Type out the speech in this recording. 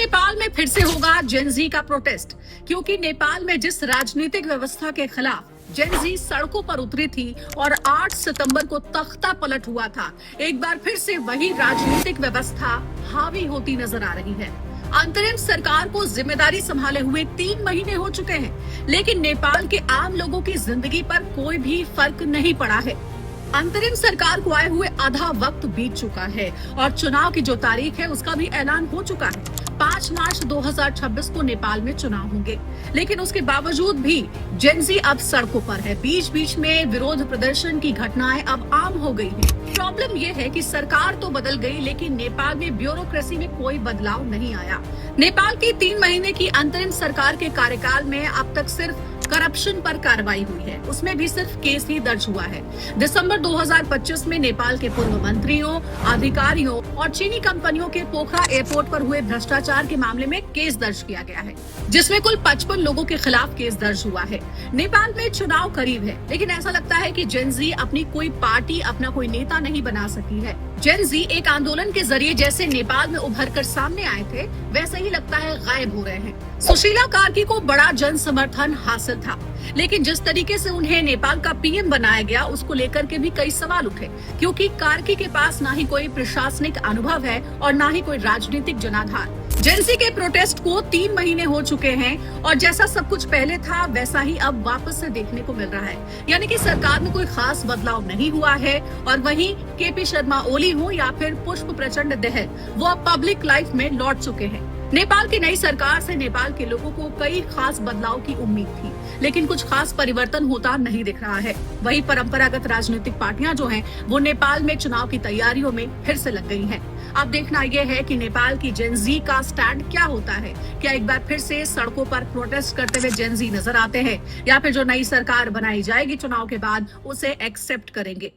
नेपाल में फिर से होगा जेनजी का प्रोटेस्ट, क्योंकि नेपाल में जिस राजनीतिक व्यवस्था के खिलाफ जेनजी सड़कों पर उतरी थी और 8 सितंबर को तख्ता पलट हुआ था, एक बार फिर से वही राजनीतिक व्यवस्था हावी होती नजर आ रही है। अंतरिम सरकार को जिम्मेदारी संभाले हुए 3 महीने हो चुके हैं, लेकिन नेपाल के आम लोगों की जिंदगी पर कोई भी फर्क नहीं पड़ा है। अंतरिम सरकार को आए हुए आधा वक्त बीत चुका है और चुनाव की जो तारीख है उसका भी ऐलान हो चुका है। 5 मार्च 2026 को नेपाल में चुनाव होंगे, लेकिन उसके बावजूद भी जेनजी अब सड़कों पर है। बीच बीच में विरोध प्रदर्शन की घटनाएं अब आम हो गई हैं। प्रॉब्लम यह है कि सरकार तो बदल गई, लेकिन नेपाल में ब्यूरोक्रेसी में कोई बदलाव नहीं आया। नेपाल की 3 महीने की अंतरिम सरकार के कार्यकाल में अब तक सिर्फ करप्शन पर कार्रवाई हुई है, उसमें भी सिर्फ केस ही दर्ज हुआ है। दिसंबर 2025 में नेपाल के पूर्व मंत्रियों, अधिकारियों और चीनी कंपनियों के पोखरा एयरपोर्ट पर हुए भ्रष्टाचार के मामले में केस दर्ज किया गया है, जिसमें कुल 55 लोगों के खिलाफ केस दर्ज हुआ है। नेपाल में चुनाव करीब है, लेकिन ऐसा लगता है कि जेनजी अपनी कोई पार्टी, अपना कोई नेता नहीं बना सकी है। जेनजी एक आंदोलन के जरिए जैसे नेपाल में उभर कर सामने आए थे, वैसे ही लगता है गायब हो रहे हैं। सुशीला कार्की को बड़ा जन समर्थन हासिल था, लेकिन जिस तरीके से उन्हें नेपाल का पीएम बनाया गया, उसको लेकर के भी कई सवाल उठे, क्योंकि कार्की के पास ना ही कोई प्रशासनिक अनुभव है और ना ही कोई राजनीतिक जनाधार। जेनजी के प्रोटेस्ट को 3 महीने हो चुके हैं और जैसा सब कुछ पहले था वैसा ही अब वापस से देखने को मिल रहा है। यानी कि सरकार में कोई खास बदलाव नहीं हुआ है और वहीं केपी शर्मा ओली हो या फिर पुष्प प्रचंड दहल, वो अब पब्लिक लाइफ में लौट चुके हैं। नेपाल की नई सरकार से नेपाल के लोगों को कई खास बदलाव की उम्मीद थी, लेकिन कुछ खास परिवर्तन होता नहीं दिख रहा है। वही परंपरागत राजनीतिक पार्टियां जो हैं, वो नेपाल में चुनाव की तैयारियों में फिर से लग गई हैं। अब देखना यह है कि नेपाल की जेनजी का स्टैंड क्या होता है। क्या एक बार फिर से सड़कों पर प्रोटेस्ट करते हुए जेनजी नजर आते हैं, या फिर जो नई सरकार बनाई जाएगी चुनाव के बाद उसे एक्सेप्ट करेंगे।